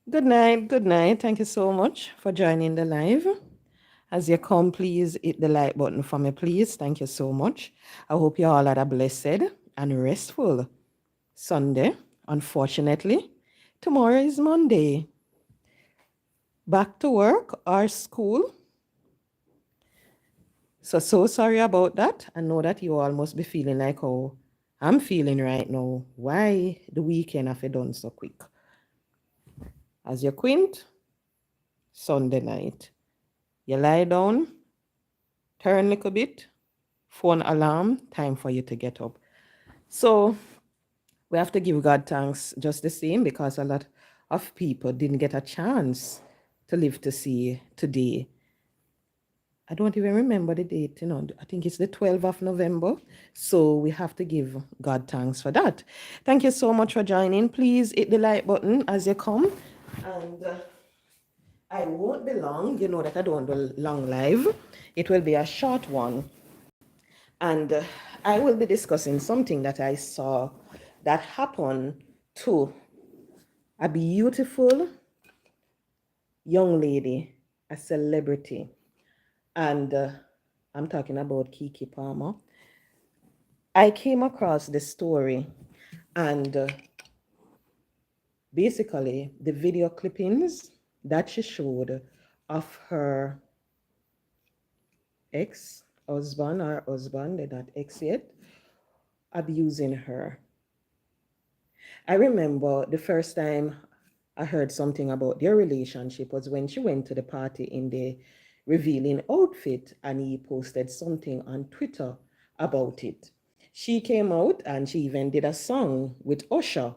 Good night. Good night. Thank you so much for joining the live. As you come, please hit the like button for me, please. Thank you so much. I hope you all had a blessed and restful Sunday. Unfortunately, tomorrow is Monday. Back to work or school. So sorry about that. I know that you all must be feeling like how I'm feeling right now. Why the weekend have you done so quick? As you quint, Sunday night. You lie down, turn a little bit, phone alarm, time for you to get up. So we have to give God thanks just the same because a lot of people didn't get a chance to live to see today. I don't even remember the date, I think it's the 12th of November. So we have to give God thanks for that. Thank you so much for joining. Please hit the like button as you come. And I won't be long. You know that I don't do long live. It will be a short one. And I will be discussing something that I saw that happened to a beautiful young lady, a celebrity. And I'm talking about Keke Palmer. I came across the story and basically the video clippings that she showed of her ex-husband or husband, they're not ex yet, abusing her. I remember the first time I heard something about their relationship was when she went to the party in the revealing outfit and he posted something on Twitter about it. She came out and she even did a song with Usher.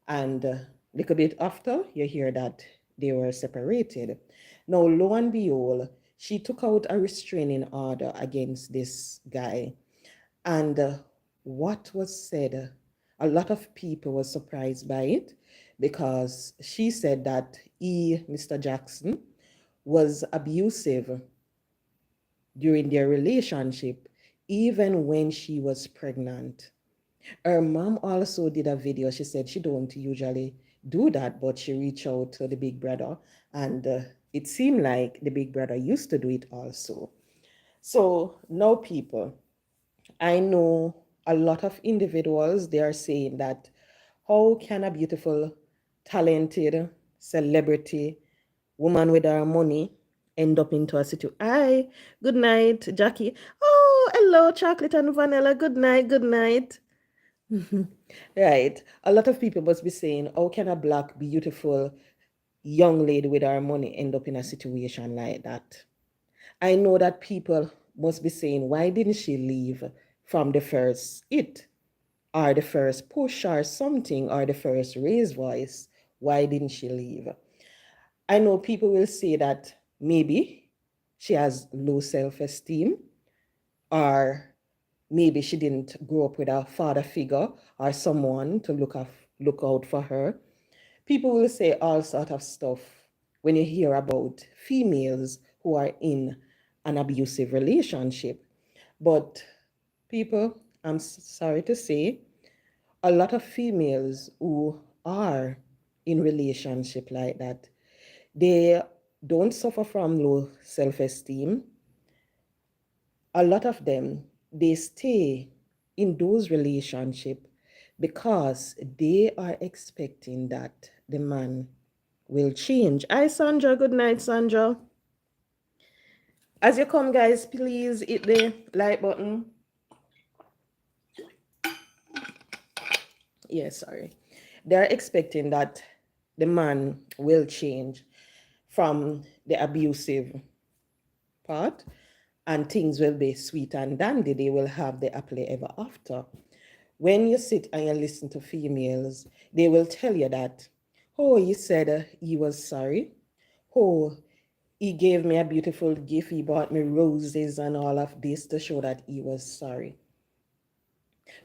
And a little bit after, you hear that they were separated. Now, lo and behold, she took out a restraining order against this guy. And what was said, a lot of people were surprised by it because she said that Mr. Jackson, was abusive during their relationship, even when she was pregnant. Her mom also did a video. She said she don't usually do that, but she reached out to the big brother, and it seemed like the big brother used to do it also. So now, people, I know a lot of individuals, they are saying that how can a beautiful, talented celebrity woman with her money end up into a situation? Hi, good night, Jackie. Oh, hello, chocolate and vanilla. Good night, good night. Right. A lot of people must be saying, how can a black, beautiful young lady with her money end up in a situation like that? I know that people must be saying, why didn't she leave from the first hit or the first push or something or the first raise voice? Why didn't she leave? I know people will say that maybe she has low self-esteem or maybe she didn't grow up with a father figure or someone to look out for her. People will say all sort of stuff when you hear about females who are in an abusive relationship. But people, I'm sorry to say, a lot of females who are in relationship like that, they don't suffer from low self-esteem. A lot of them, they stay in those relationships because they are expecting that the man will change. Hi, Sandra. Good night, Sandra. As you come, guys, please hit the like button. Yes, sorry. They're expecting that the man will change from the abusive part and things will be sweet and dandy. They will have the happily ever after. When you sit and you listen to females, they will tell you that, oh, he said he was sorry. Oh, he gave me a beautiful gift. He bought me roses and all of this to show that he was sorry.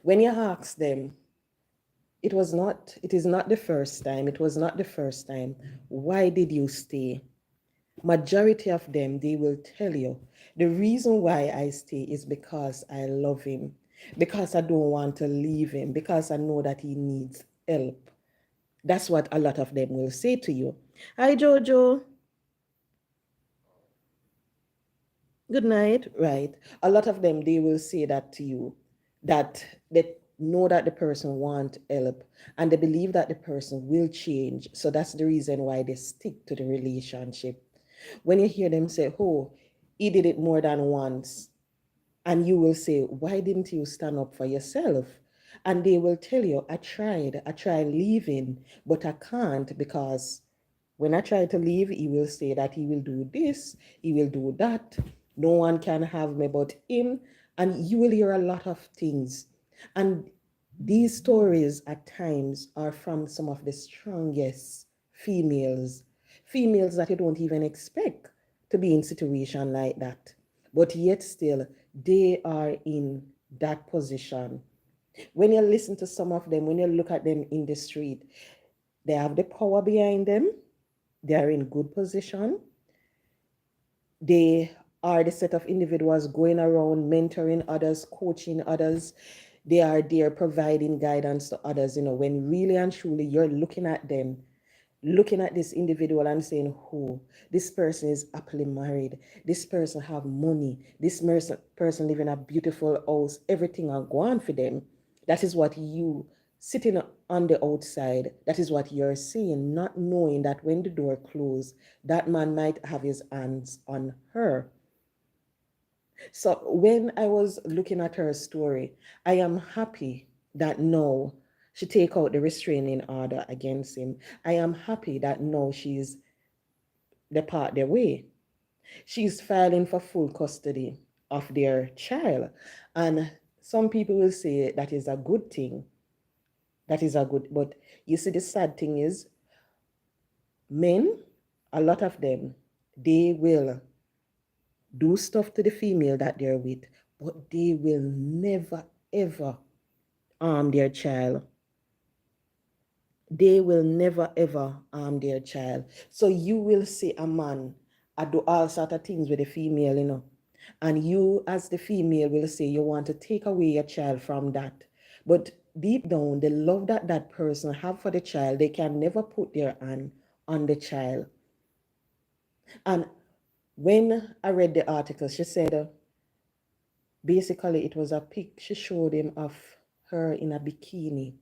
When you ask them, it is not the first time. It was not the first time. Why did you stay? Majority of them, they will tell you, the reason why I stay is because I love him, because I don't want to leave him, because I know that he needs help. That's what a lot of them will say to you. Hi, Jojo. Good night. Right. A lot of them, they will say that to you, that they know that the person want help and they believe that the person will change. So that's the reason why they stick to the relationship. When you hear them say, oh, he did it more than once, and you will say, why didn't you stand up for yourself? And they will tell you, I tried leaving, but I can't because when I try to leave, he will say that he will do this, he will do that. No one can have me but him. And you will hear a lot of things. And these stories at times are from some of the strongest females, females that you don't even expect to be in situation like that. But yet still, they are in that position. When you listen to some of them, when you look at them in the street, they have the power behind them. They are in good position. They are the set of individuals going around mentoring others, coaching others. They are there providing guidance to others, when really and truly you're looking at them, looking at this individual and saying, "Who? This person is happily married. This person have money. This person live in a beautiful house. Everything are going for them." That is what you sitting on the outside. That is what you're seeing, not knowing that when the door closed, that man might have his hands on her. So when I was looking at her story, I am happy that no, she take out the restraining order against him. I am happy that no, she's depart their way. She's filing for full custody of their child. And some people will say that is a good thing. That is a good, but you see, the sad thing is, men, a lot of them, they will do stuff to the female that they're with, but they will never ever harm their child. They will never ever harm their child. So you will see a man do all sort of things with a female, and you as the female will say you want to take away your child from that. But deep down, the love that that person have for the child, they can never put their hand on the child. And when I read the article, she said, basically, it was a pic she showed him of her in a bikini,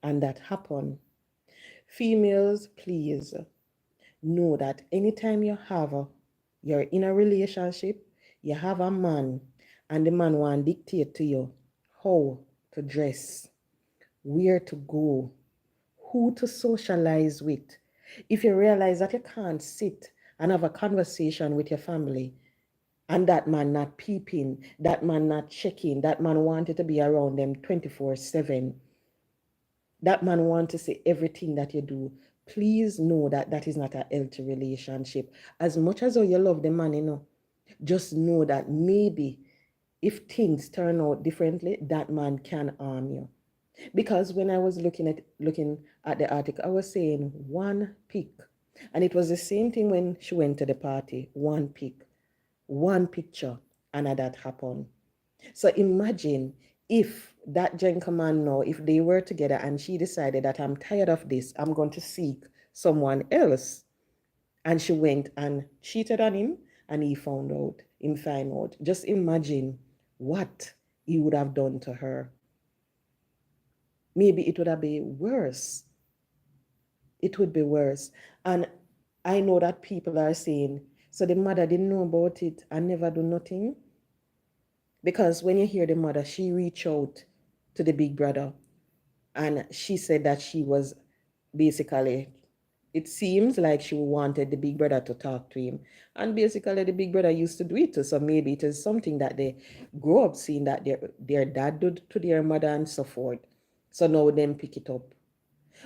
and that happened. Females, please know that anytime you're in a relationship, you have a man, and the man want to dictate to you how to dress, where to go, who to socialize with. If you realize that you can't sit and have a conversation with your family, and that man not peeping, that man not checking, that man wanted to be around them 24/7, that man want to see everything that you do, please know that that is not a healthy relationship. As much as you love the man, just know that maybe if things turn out differently, that man can harm you. Because when I was looking at the article, I was saying one pick. And it was the same thing when she went to the party. One pick, one picture, and that happened. So imagine if that gentleman now, if they were together and she decided that I'm tired of this, I'm going to seek someone else. And she went and cheated on him and him find out. Just imagine what he would have done to her. Maybe it would have been worse. It would be worse. And I know that people are saying, so the mother didn't know about it and never do nothing. Because when you hear the mother, she reached out to the big brother and she said that she was basically, it seems like she wanted the big brother to talk to him. And basically, the big brother used to do it too. So maybe it is something that they grow up seeing that their dad did to their mother and so forth. So now them pick it up.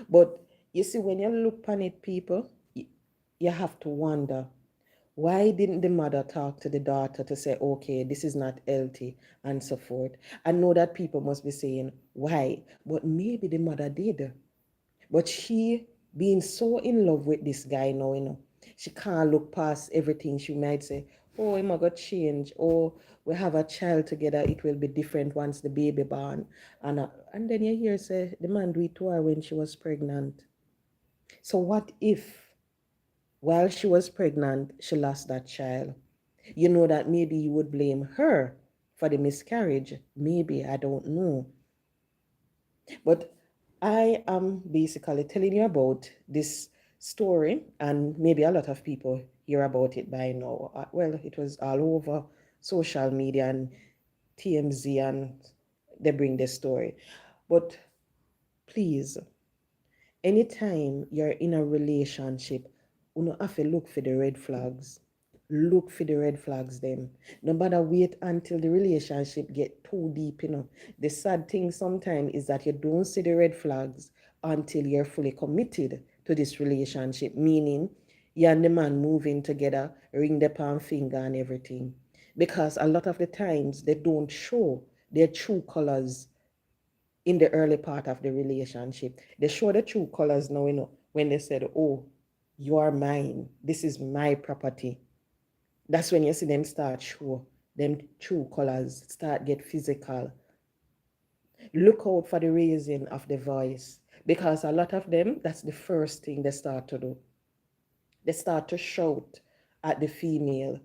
But you see, when you look on it, people, you have to wonder, Why didn't the mother talk to the daughter to say, okay, this is not healthy and so forth? I know that people must be saying, why? But maybe the mother did. But she being so in love with this guy now, she can't look past everything. She might say, oh, am I gonna change? Oh, we have a child together. It will be different once the baby born. And then you hear say the man do it to her when she was pregnant. So what if while she was pregnant, she lost that child? You know that maybe you would blame her for the miscarriage. Maybe, I don't know. But I am basically telling you about this story, and maybe a lot of people hear about it by now. Well, it was all over social media and TMZ, and they bring the story. But please, anytime you're in a relationship, you know, have to look for the red flags. Look for the red flags them. No matter wait until the relationship get too deep, The sad thing sometimes is that you don't see the red flags until you're fully committed to this relationship, meaning you and the man moving together, ring the palm finger and everything. Because a lot of the times they don't show their true colors in the early part of the relationship. They show the true colors now, when they said, oh, you are mine. This is my property. That's when you see them start show them true colors, start get physical. Look out for the raising of the voice, because a lot of them, that's the first thing they start to do. They start to shout at the female,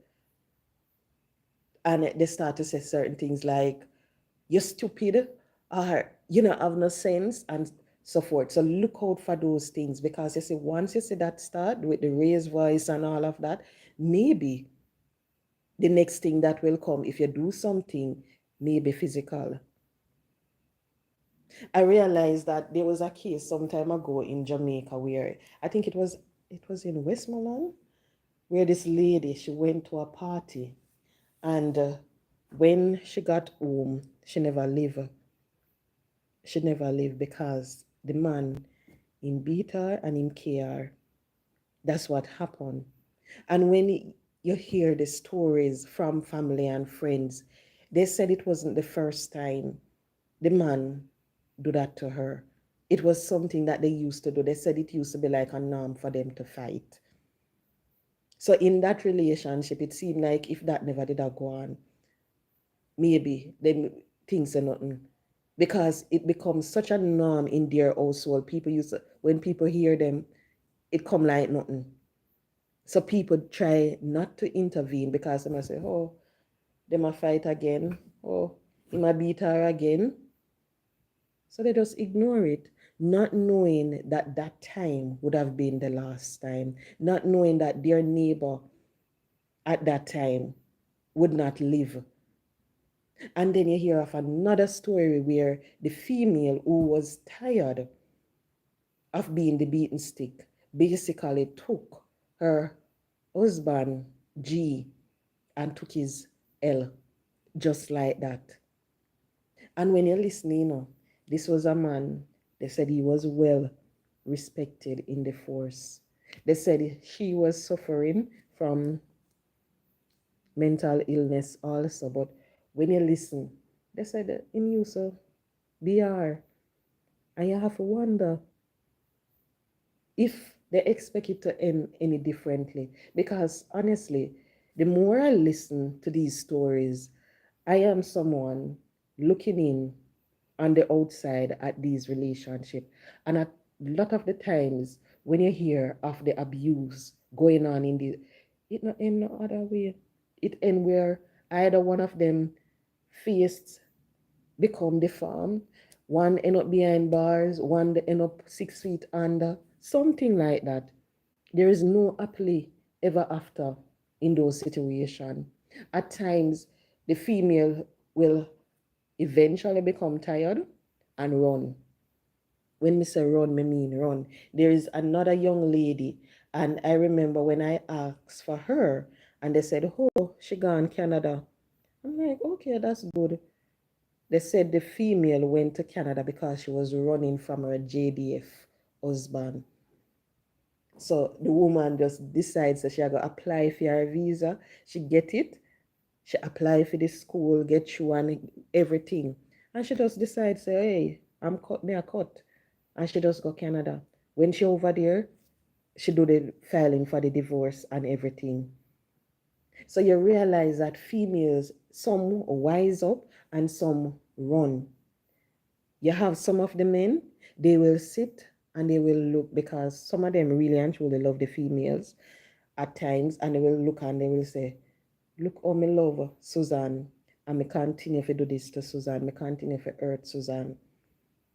and they start to say certain things like, you're stupid, or you know, have no sense, and so forth. So look out for those things, because you see, once you see that start with the raised voice and all of that, maybe the next thing that will come, if you do something, may be physical. I realized that there was a case some time ago in Jamaica where I think it was in Westmoreland, where this lady, she went to a party, and when she got home, she never lived because the man in beat her and in care. That's what happened. And when you hear the stories from family and friends, they said it wasn't the first time the man do that to her. It was something that they used to do. They said it used to be like a norm for them to fight. So in that relationship, it seemed like if that never did go on, maybe then things are nothing. Because it becomes such a norm in their household. People used to, when people hear them, it come like nothing. So people try not to intervene because they might say, oh, they might fight again. Oh, he might beat her again. So they just ignore it, not knowing that that time would have been the last time, not knowing that their neighbor at that time would not live. And then you hear of another story where the female who was tired of being the beaten stick basically took her husband G and took his L, just like that. And when you're listening, this was a man, they said he was well respected in the force. They said she was suffering from mental illness also, but when you listen, they said that him used to BR, and you have to wonder if they expect it to end any differently. Because honestly, the more I listen to these stories, I am someone looking in on the outside at these relationships. And a lot of the times when you hear of the abuse going on in the, it not in no other way. It end where either one of them faced become deformed, one end up behind bars, one end up 6 feet under, something like that. There is no happily ever after in those situations. At times, the female will eventually become tired and run. When me say run, me mean run. There is another young lady, and I remember when I asked for her, and they said, oh, she gone Canada. I'm like, okay, that's good. They said the female went to Canada because she was running from her JDF husband. So the woman just decides that she go apply for her visa. She get it. She apply for the school, get through and everything. And she just decides, say, hey, I'm cut, me a cut. And she just go Canada. When she over there, she do the filing for the divorce and everything. So you realize that females, some wise up and some run. You have some of the men, they will sit and they will look because some of them really and truly love the females at times, and they will look and they will say, look how me love Suzanne, and me continue to do this to Suzanne, me continue to hurt Suzanne.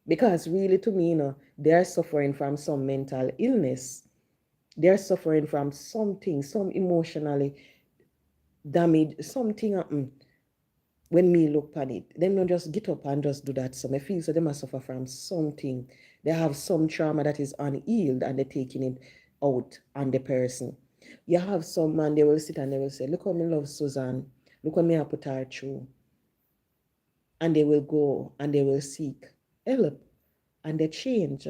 Because really to me, they're suffering from some mental illness. They're suffering from something, some emotionally damage, something happen when me look at it. Them not just get up and just do that. So I feel so they must suffer from something. They have some trauma that is unhealed and they're taking it out on the person. You have some man, they will sit and they will say, look how me love Suzanne. Look how me I put her through. And they will go and they will seek help and they change.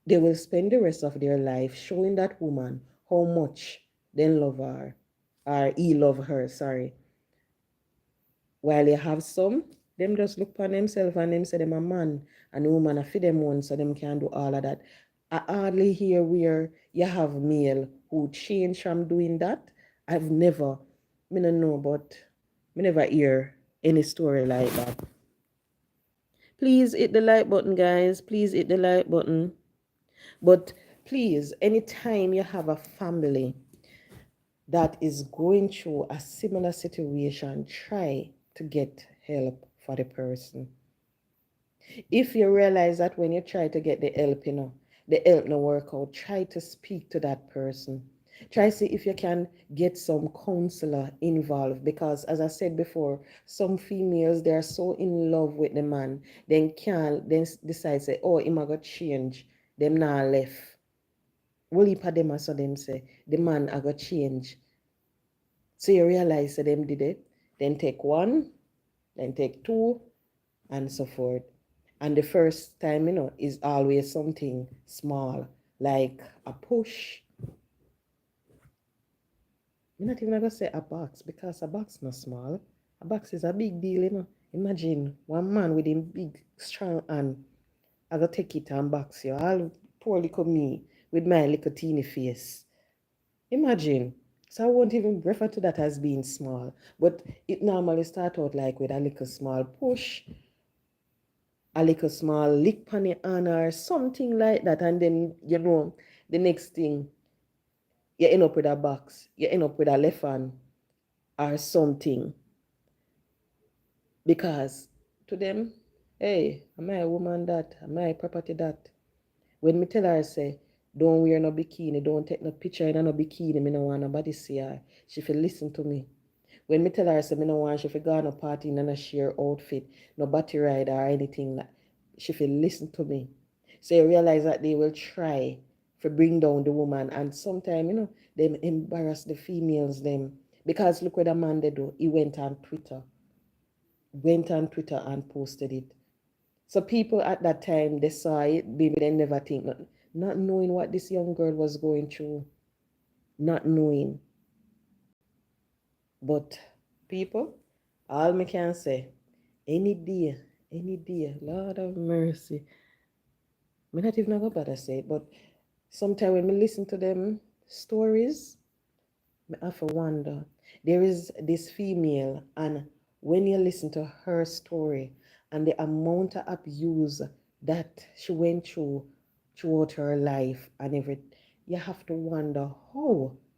They will spend the rest of their life showing that woman how much they love her, or he love her, sorry. While you have some, them just look upon themselves and them say them a man and the woman a feed them one so them can do all of that. I hardly hear where you have male who change from doing that. I've never, me don't know, but me never hear any story like that. Please hit the like button, guys. Please hit the like button. But please, anytime you have a family that is going through a similar situation, try to get help for the person. If you realize that when you try to get the help, the help no work out, try to speak to that person. Try see if you can get some counselor involved, because as I said before, some females, they are so in love with the man, then can't then decide say, oh, him a got change, them now left. Well, heap of them so them say the man a got change. So you realize that them did it, then take one, then take two, and so forth. And the first time, is always something small, like a push. I'm not even gonna say a box because a box not small. A box is a big deal. Imagine one man with him big, strong hand. I gotta take it and box you. All poor little me with my little teeny face. Imagine. So I won't even refer to that as being small. But it normally start out like with a little small push, a little small lick on the hand or something like that. And then, the next thing, you end up with a box. You end up with a left hand or something. Because to them, hey, am I a woman that? Am I a property that? When me tell her, say, don't wear no bikini, don't take no picture in no bikini, me no want nobody see her. She feel listen to me. When me tell her, say, me no want she feel go on a party in a sheer outfit, no body ride or anything, she feel listen to me. So you realize that they will try to bring down the woman, and sometimes, them embarrass the females, them. Because look what the man they do. He went on Twitter and posted it. So people at that time, they saw it, maybe they never think, not knowing what this young girl was going through, not knowing. But people, all me can say, any day, Lord of mercy. Me not even go bother say it, but sometimes when me listen to them stories, me have to wonder. There is this female, and when you listen to her story and the amount of abuse that she went through throughout her life and everything, you have to wonder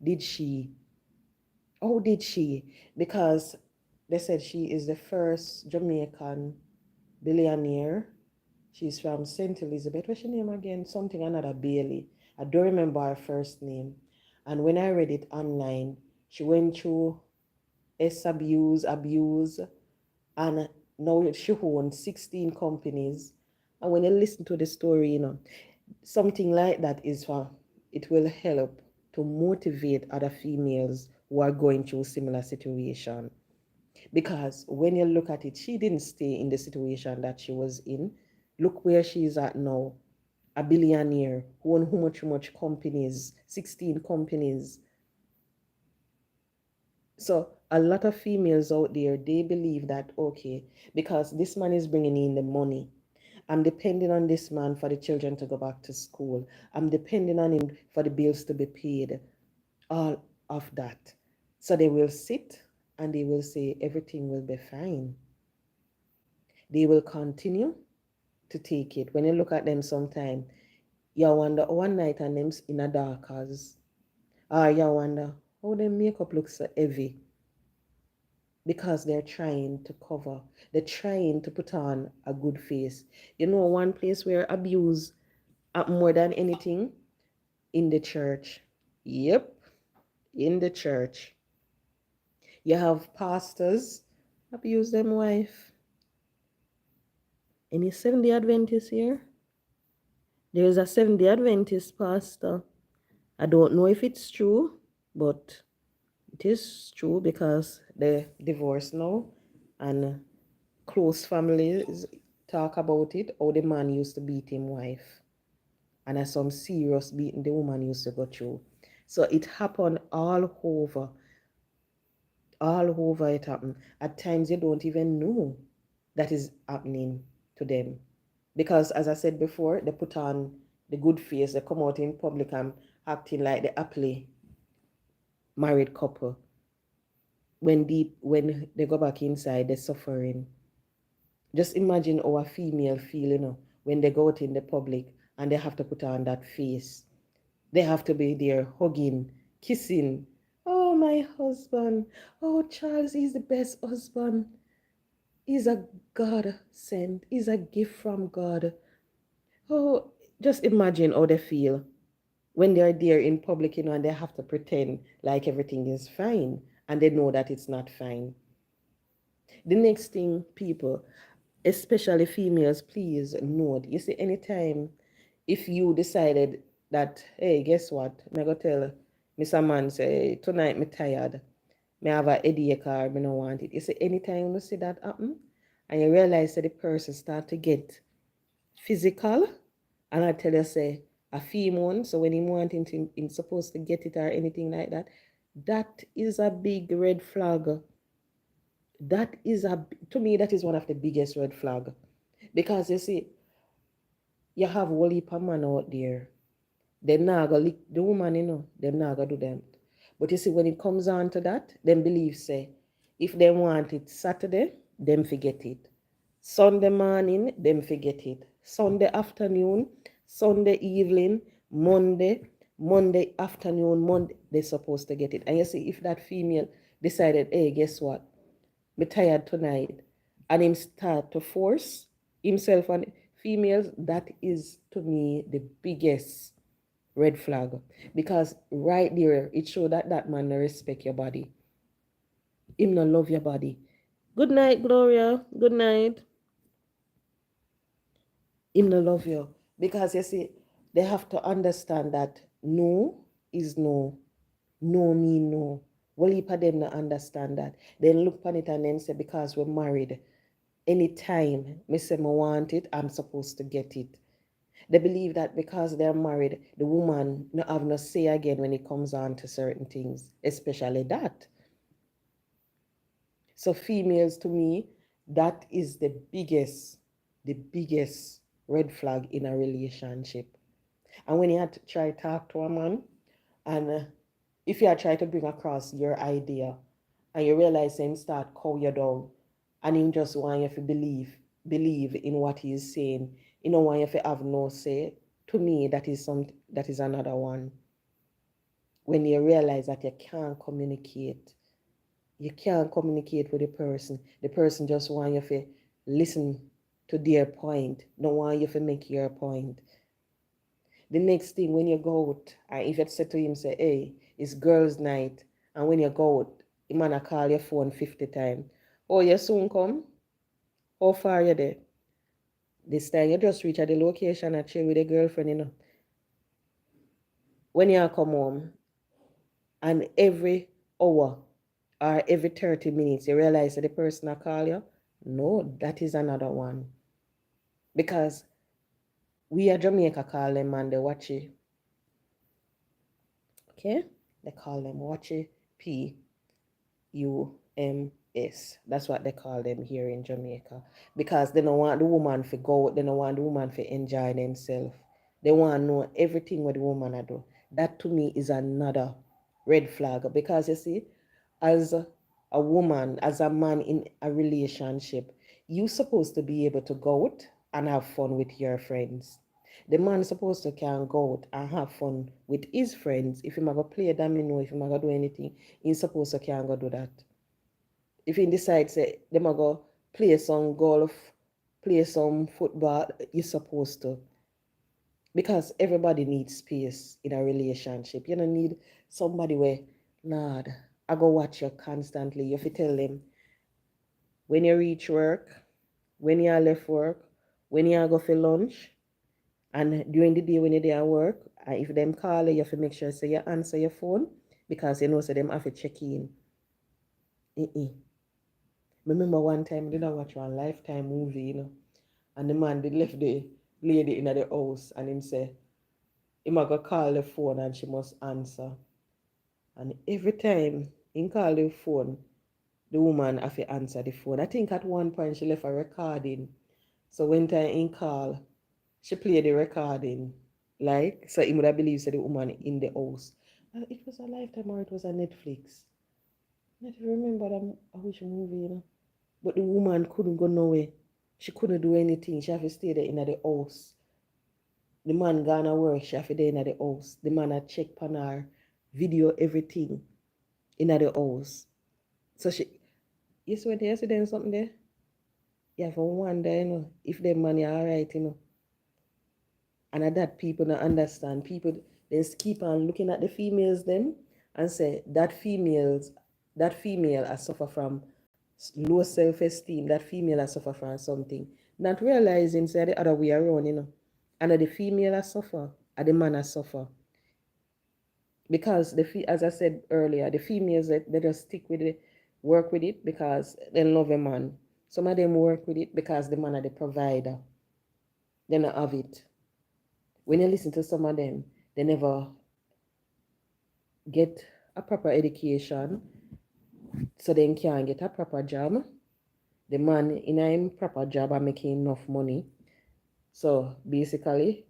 did she, how did she? Because they said she is the first Jamaican billionaire. She's from St. Elizabeth. What's her name again? Something another Bailey. I don't remember her first name. And when I read it online, she went through abuse, and now she owns 16 companies. And when you listen to the story, something like that is for, it will help to motivate other females who are going through similar situation. Because when you look at it, she didn't stay in the situation that she was in. Look where she is at now. a billionaire who own how much companies, 16 companies. So a lot of females out there, they believe that, okay, because this man is bringing in the money, I'm depending on this man for the children to go back to school. I'm depending on him for the bills to be paid. All of that. So they will sit and they will say everything will be fine. They will continue to take it. When you look at them sometime, you wonder one night and them in a dark house. Or you wonder how their makeup looks so heavy because they're trying to cover. They're trying to put on a good face. You know, one place where abuse more than anything in the church. Yep, in the church. You have pastors abuse them wife. Any Seventh-day Adventist here? There is a Seventh-day Adventist pastor. I don't know if it's true, but it is true because they divorced now and close families talk about it, how the man used to beat him wife. And as some serious beating the woman used to go through. So it happened all over it happened. At times you don't even know that is happening to them. Because as I said before, they put on the good face, they come out in public and acting like the happily married couple. When they go back inside, they're suffering. Just imagine how a female feel, when they go out in the public and they have to put on that face. They have to be there hugging, kissing. Oh, my husband. Oh, Charles, he's the best husband. He's a God sent. He's a gift from God. Oh, just imagine how they feel when they're there in public, and they have to pretend like everything is fine and they know that it's not fine. The next thing, people, especially females, please note. You see, anytime if you decided that, hey, guess what? I'm going to tell Mr. Man, say, tonight me tired. Me have a headache or me no want it. You see, anytime you see that happen, and you realize that the person start to get physical, and I tell you, say, a female, so when he wanting to, he's supposed to get it or anything like that, that is a big red flag. That is to me, that is one of the biggest red flag. Because you see, you have whole heap of man out there. Them not gonna lick the woman, them not gonna do them. But you see, when it comes on to that, them believe say, if they want it Saturday, them forget it. Sunday morning, them forget it. Sunday afternoon, Sunday evening, Monday afternoon, Monday, they're supposed to get it. And you see, if that female decided, hey, guess what? Me tired tonight, and him start to force himself on females, that is to me the biggest red flag, because right there it shows that that man no respect your body, him no love your body. Good night, Gloria. Good night. Him no love you, because you see, they have to understand that no is no. No mean no. Well, heap of them not understand that. They look upon it and then say, because we're married, anytime me say me want it, I'm supposed to get it. They believe that because they're married, the woman no have no say again when it comes on to certain things, especially that. So females, to me, that is the biggest red flag in a relationship. And when you had to try to talk to a man, and if you are trying to bring across your idea, and you realize him start call you down, and him just want you to believe in what he is saying, you know, want you to have no say. To me, that is another one. When you realize that you can't communicate with the person just want you to listen to their point, don't want you to make your point. The next thing, when you go out, and if you say to him, say, hey, it's girls' night, and when you go out, the man a call your phone 50 times. Oh, you soon come? How far you there? This time you just reach at the location and chill with a girlfriend. When you come home, and every hour or every 30 minutes, you realize that the person a call you? No, that is another one. Because We are Jamaica call them and they watch it. Okay? They call them watchy P-U-M-S. That's what they call them here in Jamaica. Because they don't want the woman to go, they don't want the woman to enjoy themselves. They want to know everything what the woman I do. That to me is another red flag. Because you see, as a woman, as a man in a relationship, you supposed to be able to go out and have fun with your friends. The man supposed to can go out and have fun with his friends. If he go play domino, if he go do anything, he's supposed to can go do that. If he decides say they go play some golf, play some football, you're supposed to. Because everybody needs space in a relationship. You don't need somebody where, Lord, I go watch you constantly. You have to tell them when you reach work, when you left work, when you go for lunch, and during the day when you're there at work, if them call you, you have to make sure say you answer your phone because you know so them have to check in. Remember one time I did watch one Lifetime movie, and the man did left the lady in the house and him say, he might go call the phone and she must answer. And every time he call the phone, the woman have to answer the phone. I think at one point she left a recording. So when time he call, she played the recording. Like, so he would have believed so the woman in the house. It was a Lifetime or it was a Netflix. I don't remember that which movie. But the woman couldn't go nowhere. She couldn't do anything. She have to stay there in the house. The man gone to work. She have to stay in the house. The man had check on her, video everything in the house. So she, you see when you see them something there? You have to wonder, if them money are alright. And that people don't understand. People they keep on looking at the females them and say that female has suffer from low self-esteem, that female has suffer from something. Not realizing say the other way around. And the female has suffer and the man has suffer. Because as I said earlier, the females they just stick with it, work with it because they love a man. Some of them work with it because the man are the provider. They don't have it. When you listen to some of them, they never get a proper education, so they can't get a proper job. The man in a proper job are making enough money. So basically,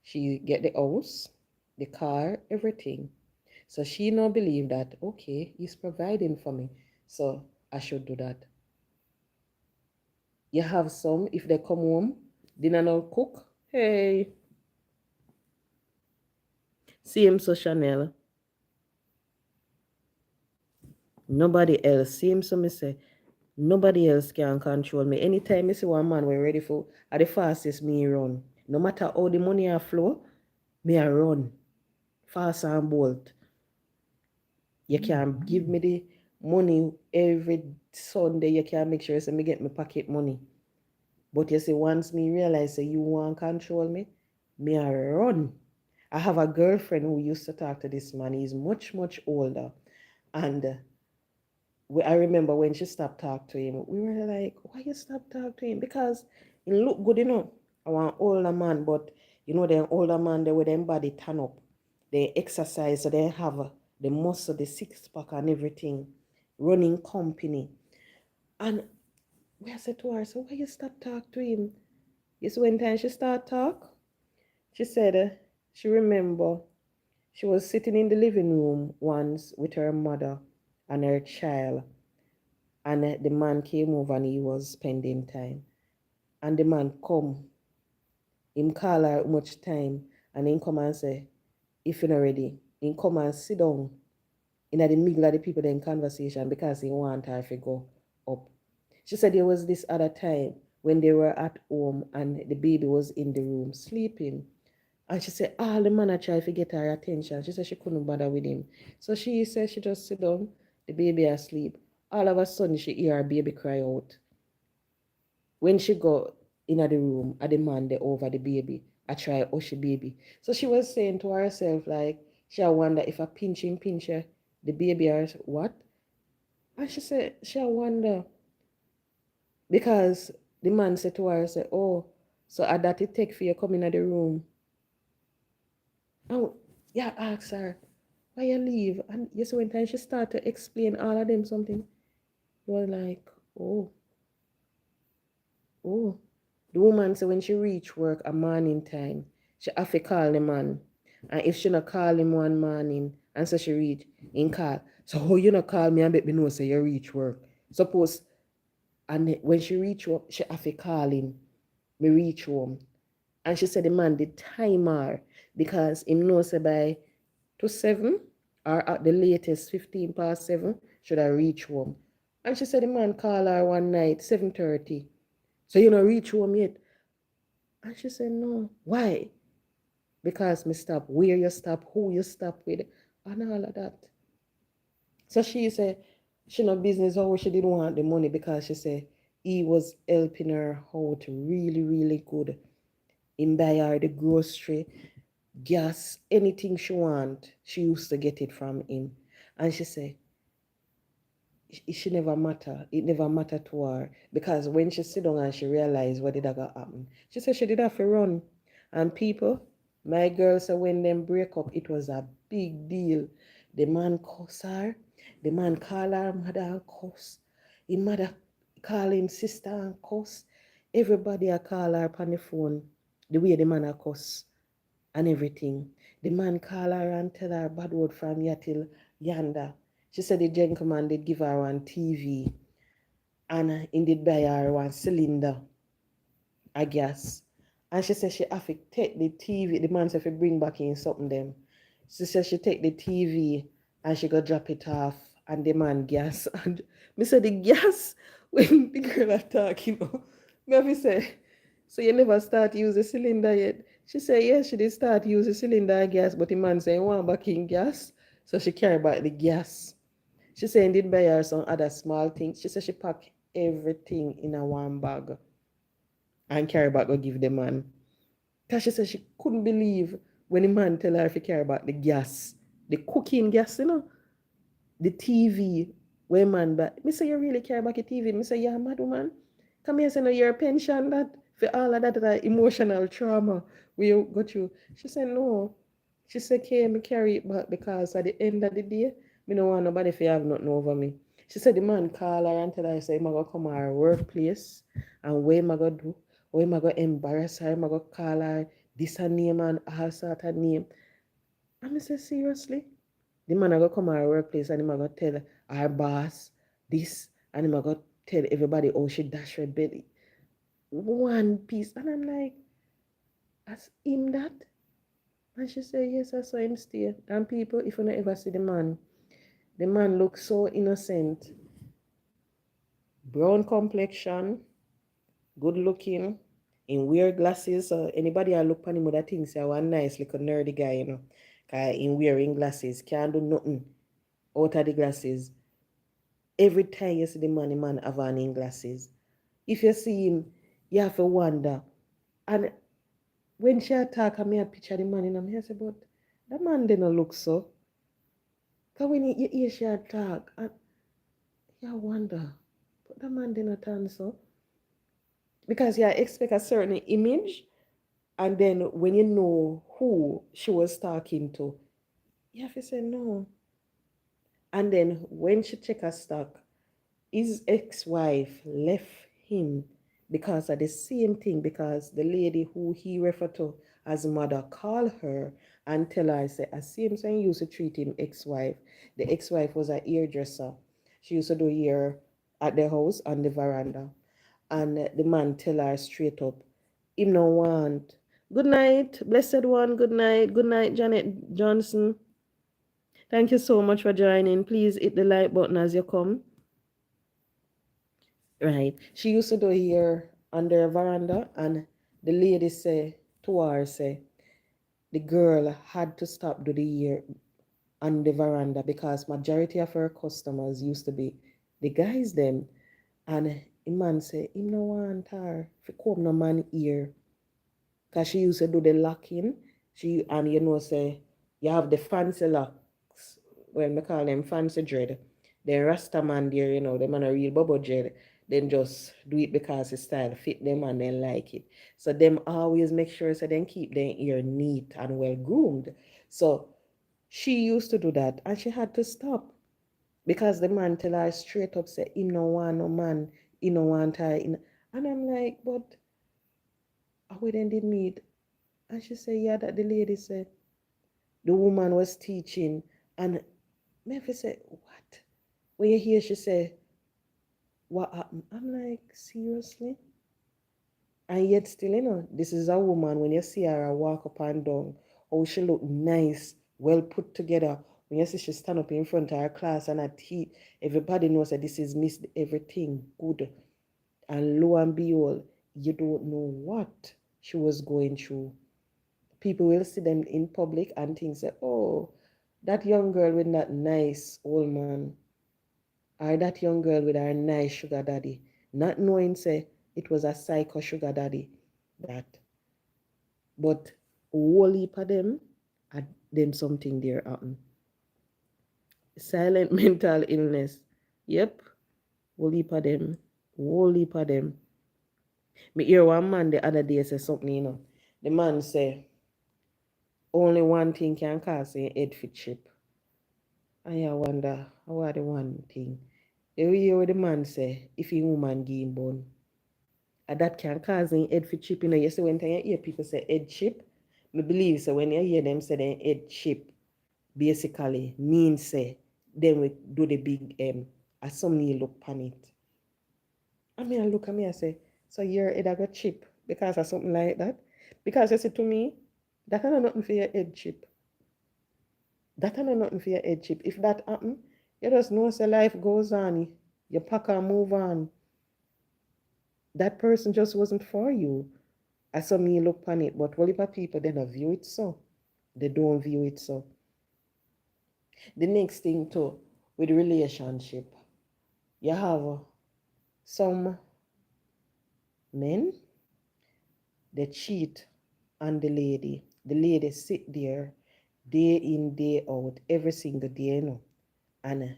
she get the house, the car, everything. So she now believe that, okay, he's providing for me, so I should do that. You have some, if they come home, dinner not cook, hey, same so Chanel. Nobody else. Same so me say, nobody else can control me. Anytime I see one man we're ready for, at the fastest me run. No matter how the money I flow, me I run. Fast and bolt. You can give me the money every Sunday. You can make sure so me get my pocket money. But you see, once me realize that you want to control me I run. I have a girlfriend who used to talk to this man. He's much, much older. And I remember when she stopped talking to him, we were like, why you stop talking to him? Because he look good, I want older man, but the older man, they with them body turn up. They exercise, so they have the muscle, the six pack and everything, running company. And we said to her, so why you stop talking to him? You see, when time she start talk, she said she remember she was sitting in the living room once with her mother and her child. And the man came over and he was spending time. And the man come, him call her much time, and him come and say, if you're not ready, him come and sit down in the middle of the people in conversation because he want her to go up. She said there was this other time when they were at home and the baby was in the room sleeping. And she said, the man I tried to get her attention. She said she couldn't bother with him. So she said she just sit down, the baby asleep. All of a sudden she hear her baby cry out. When she go in the room, I demand over the baby. I try hush the baby. So she was saying to herself, like, she wonder if I pinch her, the baby or what? And she said, she wonder. Because the man said to her, say, oh, So at that it take for you come in the room. Oh, yeah, ask her, why you leave? And you see when time she start to explain all of them something, you were like, oh, oh. The woman say when she reach work a morning time, she have to call the man. And if she not call him one morning and so she reach, in call. So how you not call me and let me know say you reach work? Suppose and when she reach home, she have to call him, me reach home. And she said the man did time her because him know say by to 7 or at the latest 15 past 7 should I reach home. And she said the man call her one night 7:30. So you know reach home yet? And she said no. Why? Because me stop where you stop, who you stop with, and all of that. So she said she no business how she didn't want the money because she said he was helping her out really, really good. Him buy her the grocery, gas, anything she want. She used to get it from him. And she said she never matter. It never matter to her. Because when she sit down and she realized what did that happen, she said she did have to run. And people, my girl said when them break up, it was a big deal. The man cuss her. The man call her mother and cuss. His mother call him sister and cuss. Everybody a call her on the phone. The way the man a cuss and everything. The man call her and tell her bad word from here till yonder. She said the gentleman did give her one TV and he did buy her one cylinder, I guess. And she said she have to take the TV. The man said if you bring back in something them. She said she take the TV and she go drop it off and the man gas. And me said the gas when the girl are talking. Me have to say, so you never start use the cylinder yet? She said yes, she did start use the cylinder gas, but the man say want back in gas. So she carry back the gas. She said did buy her some other small things. She said she pack everything in a one bag and carry back go give the man. Cause she said she couldn't believe when the man tell her if he carry back the gas, the cooking gas, the TV. Where man but me say you really care about your TV? Me say yeah, mad woman. Come here, say no, your pension that for all of that emotional trauma we you go through. She said no. She said, okay, me carry it back because at the end of the day, me no want nobody if you have nothing over me. She said the man call her and tell her, say, I'm going to come to her workplace and what am I going to do? What am I going to embarrass her? Am I going to call her this her name and all sort of name? And I said, seriously? The man I go come to her workplace and him I go tell our boss this and him I go tell everybody, oh, she dash her belly. One piece. And I'm like, as him that? And she said, yes, I saw him stay. And people, if you don't ever see the man looks so innocent. Brown complexion, good looking, in wear glasses. So anybody I look on him with that thing say one nice little nerdy guy. Cause in wearing glasses, can't do nothing out of the glasses. Every time you see the man have on in glasses. If you see him, you have to wonder. And when she attack, I may picture the man in me, I say, but that man didn't look so. Because when you hear she attack, and you wonder, but that man didn't turn so. Because you expect a certain image, and then when you know who she was talking to, you have to say no. And then when she check her stock, his ex-wife left him because of the same thing, because the lady who he referred to as mother called her and tell her, say, I see him saying used to treat him ex-wife. The ex-wife was a hairdresser. She used to do hair at the house on the veranda. And the man tell her straight up, him no want. Good night, blessed one, good night. Good night, Janet Johnson. Thank you so much for joining. Please hit the like button as you come. Right. She used to do here under a veranda, and the lady say to her, say, the girl had to stop do the hair on the veranda because majority of her customers used to be the guys them. And the man say, him no want her to come no man ear. Cause she used to do the locking. And say, you have the fancy locks, when we call them fancy dread. The Rasta man there, the man a real bubble dread. then just do it because the style fit them and then like it. So them always make sure so then keep their ear neat and well groomed. So she used to do that and she had to stop because the man tell her straight up say him no want no man, he no want her. And I'm like, but we then did meet. And she said, yeah, that the lady said the woman was teaching. And Memphis said, what? When you hear she say, what happened? I'm like, seriously? And yet still, this is a woman, when you see her walk up and down, how she look nice, well put together. When you see she stand up in front of her class and her teeth, everybody knows that this is Miss Everything Good. And lo and behold, you don't know what she was going through. People will see them in public and think, say, oh, that young girl with that nice old man, or that young girl with her nice sugar daddy, not knowing, say, it was a psycho sugar daddy that. But whole heap of them, and them something there happen. Silent mental illness. Yep, whole heap of them. Whole heap of them. Me hear one man the other day say something. The man say, only one thing can cause a head fit chip. And I wonder, how are the one thing? You hear what the man say, if a woman give him bone. And that can cause a head fit chip. You see when you hear people say head chip, me believe so when you hear them say the head chip, basically means say, then we do the big M. As some me look pan it. I mean, I look at me and say, so your head I got chip because of something like that? Because you say to me, that kind of nothing for your head chip. That ain't nothing for your head chip. If that happen, you just know say life goes on. You pack and move on. That person just wasn't for you. I saw me look on it, but what if people they don't view it so? They don't view it so. The next thing too, with relationship, you have some men they cheat on the lady. The lady sit there day in, day out, every single day, and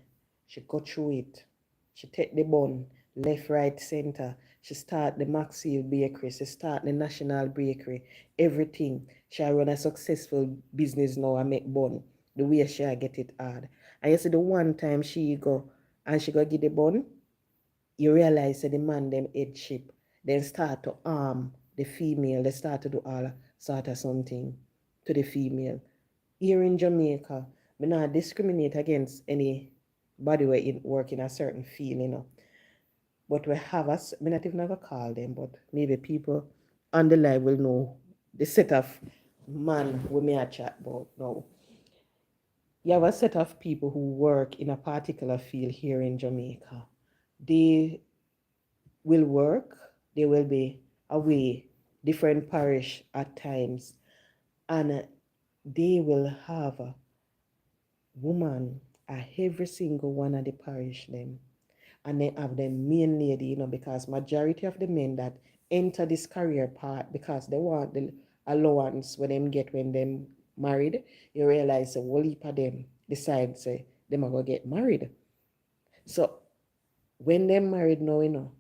she go through it. She take the bun, left, right, center. She start the Maxfield Bakery. She start the National Bakery. Everything. She run a successful business now and make bun. The way she get it hard. And you see the one time she go and she go get the bun, you realize that the man them headship. Then start to arm the female. They start to do all sort of something to the female. Here in Jamaica, we not discriminate against anybody who in work in a certain field. But we have us, we not even ever call them, but maybe people on the live will know the set of man we may chat about now. You have a set of people who work in a particular field here in Jamaica. They will work, they will be away, different parish at times, and they will have a woman at every single one of the parish them. And they have the main lady, because majority of the men that enter this career part because they want the allowance when them get when them married, you realize a whole heap of them decide say them are gonna get married. So when them married now,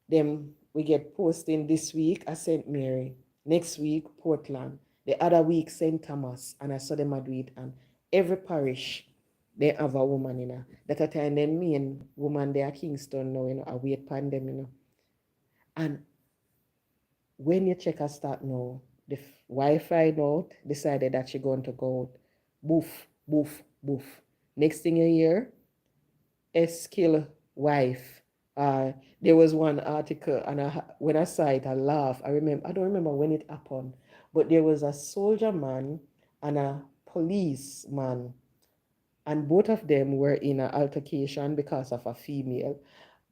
them we get posting this week at St. Mary, next week Portland, the other week St. Thomas, and I saw them do it, and every parish they have a woman, That a time them main woman they are Kingston now, I wait upon them, And when you check her start now, the Wi-Fi note decided that she going to go out. Boof, boof, boof. Next thing you hear, Skill wife. There was one article, and when I saw it, I laughed. I don't remember when it happened, but there was a soldier man and a policeman, and both of them were in an altercation because of a female.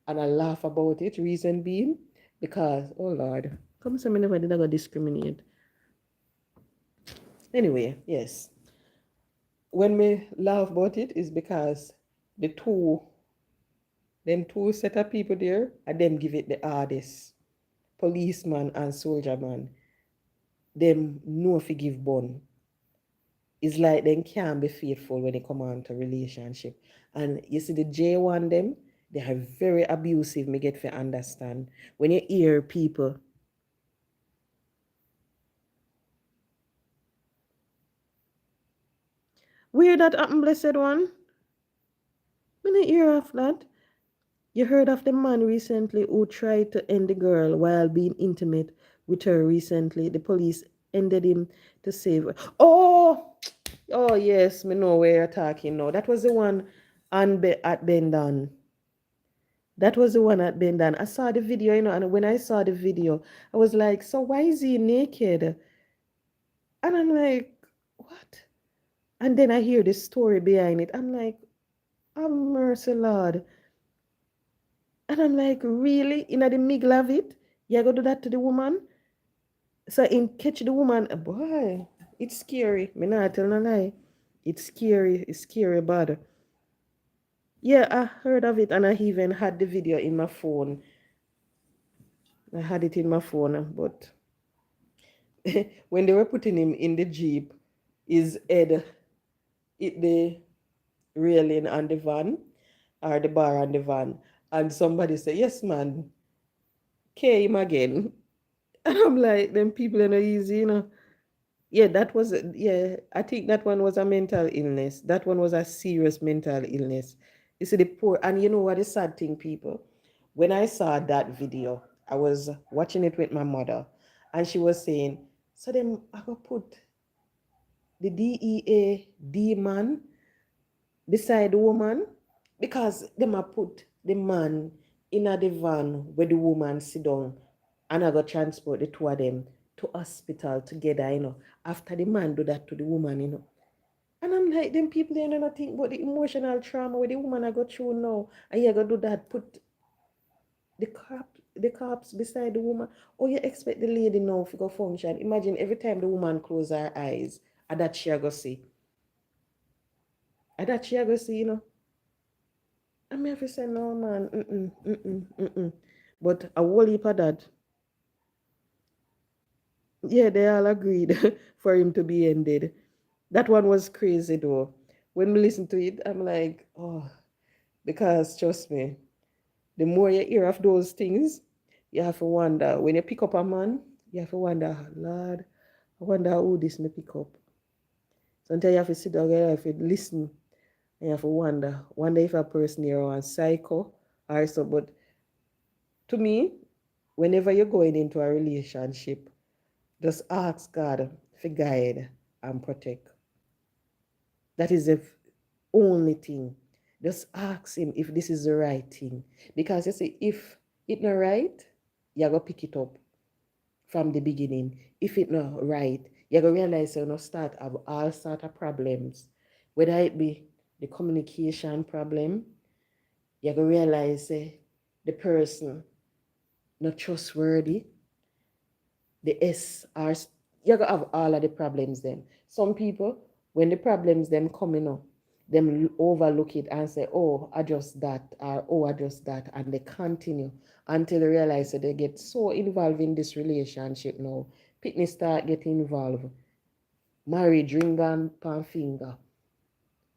And I laugh about it, reason being, because, oh Lord, come some never did I go discriminate. Anyway, yes. When we laugh about it is because the two set of people there, and them give it the hardest. Policeman and soldier man. Them no forgive bun. It's like them can't be faithful when they come on to relationship. And you see the J1 them, They are very abusive, me get to understand. When you hear people, where that happened, blessed one? Me not hear of that. You heard of the man recently who tried to end the girl while being intimate with her recently. The police ended him to save her. Oh yes, me know where you're talking now. That was the one at Bendan. That was the one at Bendan. I saw the video, and when I saw the video, I was like, so why is he naked? And I'm like, what? And then I hear the story behind it. I'm like, oh mercy Lord. And I'm like, really? In the middle of it? You go do that to the woman? So in catch the woman, boy, it's scary. Me not tell no lie. It's scary. It's scary bad. Yeah, I heard of it and I even had the video in my phone. I had it in my phone, but when they were putting him in the Jeep, his head hit the railing on the van or the bar on the van. And somebody said, yes, man, K him again. And I'm like, them people are not easy. Yeah, yeah, I think that one was a mental illness. That one was a serious mental illness. You see, the poor, and you know what the sad thing, people? When I saw that video, I was watching it with my mother, and she was saying, so then I go put the DEA D man beside the woman because them a put the man in a the van where the woman sit down and I go transport the two of them to hospital together. After the man do that to the woman. And I'm like, them people they don't think about the emotional trauma where the woman I go through now. And you go do that, put the cops beside the woman. Or you expect the lady now to go function. Imagine every time the woman close her eyes, and that she go see. And that she go see. I may have to say, no, man, But a whole heap of that, yeah, they all agreed for him to be ended. That one was crazy, though. When we listen to it, I'm like, oh, because trust me, the more you hear of those things, you have to wonder. When you pick up a man, you have to wonder, Lord, I wonder who this may pick up. Sometimes you have to sit down, you have to listen, and you have to wonder if a person here is psycho or so. But to me, whenever you're going into a relationship, just ask God for guide and protect. That is the only thing. Just ask him if this is the right thing. Because you see, if it's not right, you're going to pick it up from the beginning. If it's not right, you're going to realize you're going to start have all sort of problems. Whether it be the communication problem, you're going to realize the person not trustworthy, the S are you're gonna have all of the problems then. Some people, when the problems them coming up, them overlook it and say, oh, adjust that, or oh, adjust that, and they continue until they realize that they get so involved in this relationship now. Pitney start getting involved, marriage, ring on pan finger,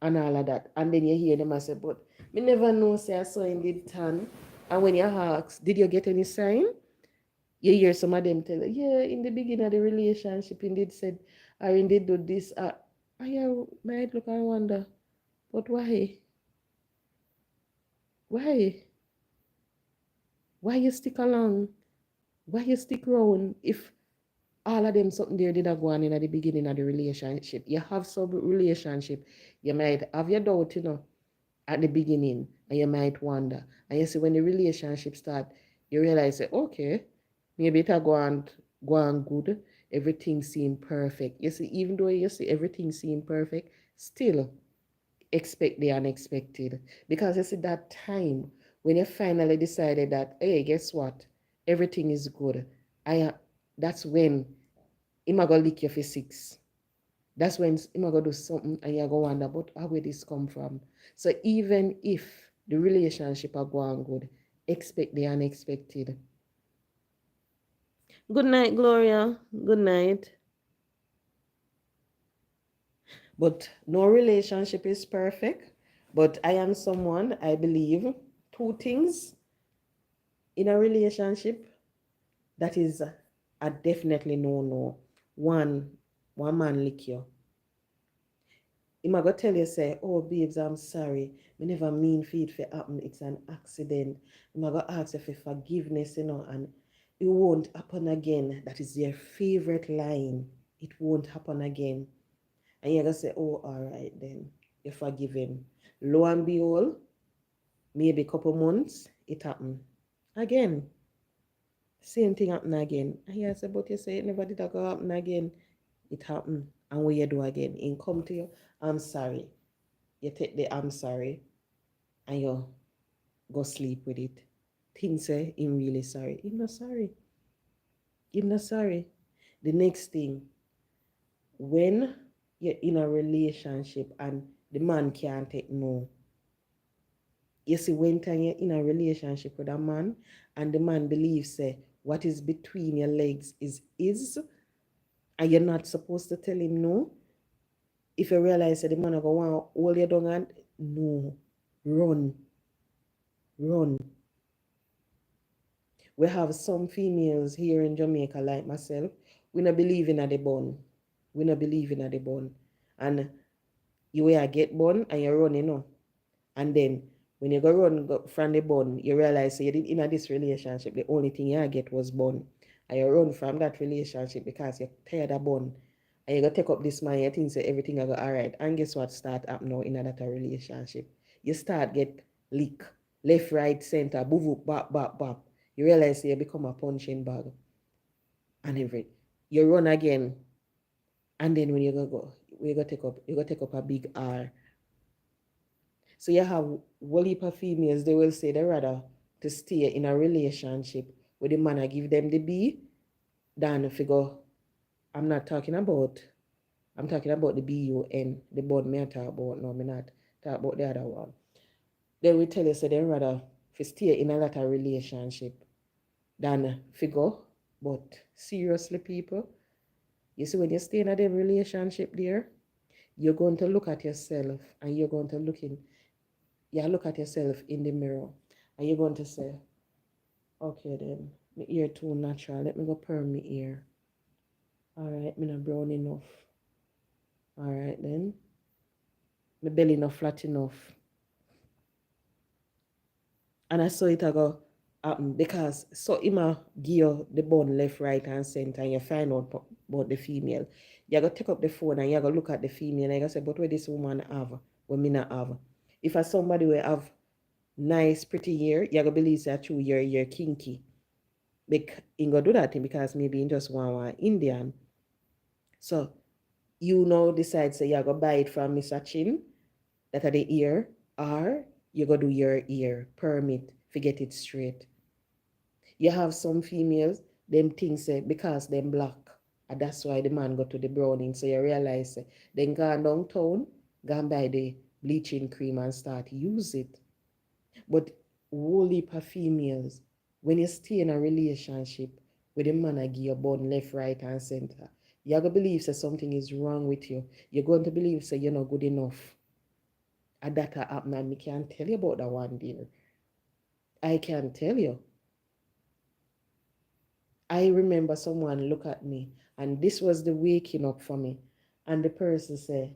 and all of that. And then you hear them and say, but me never know say I saw him did tan. And when you ask, did you get any sign? You hear some of them tell you, yeah, in the beginning of the relationship, indeed said, I indeed do this. I might look and wonder, but why? Why? Why you stick along? Why you stick around if all of them something there did go on in at the beginning of the relationship? You have some relationship, you might have your doubt, at the beginning, and you might wonder. And you see when the relationship start, you realize that okay, maybe it go on good, everything seem perfect. You see, even though you see everything seem perfect, still expect the unexpected. Because you see that time when you finally decided that, hey, guess what? Everything is good. That's when I'm gonna lick you for six. That's when I'm gonna do something and you're gonna wonder, but how will this come from? So even if the relationship are going good, expect the unexpected. Good night, Gloria. Good night. But no relationship is perfect. But I am someone, I believe, two things in a relationship that is a definitely no. One, one man lick you. He might go tell you, say, oh, babes, I'm sorry. Me never mean for it to happen. It's an accident. He might go ask you for forgiveness, and it won't happen again. That is your favorite line. It won't happen again. And you're going to say, oh, all right, then. You forgive him. Lo and behold, maybe a couple months, it happened. Again, same thing happen again. And you say, but you say it never did go happen again. It happened. And what you do again? In come to you, I'm sorry. You take the I'm sorry and you go sleep with it. Think say I'm really sorry. I'm not sorry. I'm not sorry. The next thing, when you're in a relationship and the man can't take no. You see, when time you're in a relationship with a man and the man believes say what is between your legs is and you're not supposed to tell him no. If you realize that the man go want hold you down and no, run, run. We have some females here in Jamaica like myself. We not believe in a the bun. We not believe in a the bun. And you will get bun and you run, And then when you go run from the bun, you realize you didn't in this relationship, the only thing you get was bun. And you run from that relationship because you're tired of bun. And you go take up this man, you think say everything I go all right. And guess what start up now in that relationship? You start get leak. Left, right, center, boo, bop, bop, bop. You realize you become a punching bag. And everything. You run again. And then when you go take up a big R. So you have whole heap of females, they will say they rather to stay in a relationship with the man I give them the B than figure. I'm talking about the BUN, the bun me I talk about, no, me not talk about the other one. They will tell you say they rather to stay in a lot of relationship than figure. But seriously, people, you see when you stay in a relationship there, you're going to look at yourself and you're going to look at yourself in the mirror and you're going to say, okay then, my ear too natural, let me go perm my ear. All right, me not brown enough. All right then, my belly not flat enough. And I saw it go happen because so ima give you the bun left, right, and center, and you find out about the female. You go take up the phone and you go look at the female and you go say, but what this woman have, what me not have. If a somebody will have nice, pretty hair, you go believe that true you're kinky. You go do that thing because maybe you just want Indian. So you now decide say you go buy it from Mr. Chin, that are the ear, or you go do your ear, permit, forget it straight. You have some females, them things say because them black, and that's why the man go to the browning. So you realize say, then go downtown, go and buy the bleaching cream and start use it. But whole heap of females, when you stay in a relationship with a man I give you bun left, right, and center, you're going to believe say something is wrong with you. You're going to believe say you're not good enough. And that happen, and me can't tell you about that one, dear. I can't tell you. I remember someone look at me, and this was the waking up for me. And the person say,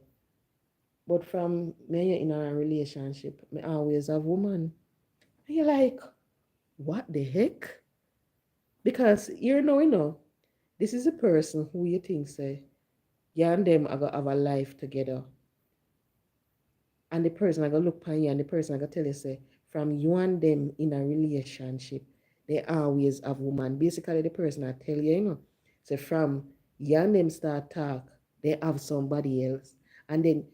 but from me in a relationship, me always have woman. And you're like, what the heck? Because this is a person who you think say, you and them are gonna have a life together. And the person I gonna look upon you and the person I gonna tell you say, from you and them in a relationship, they always have woman. Basically the person I tell you, say from you and them start talk, they have somebody else. And then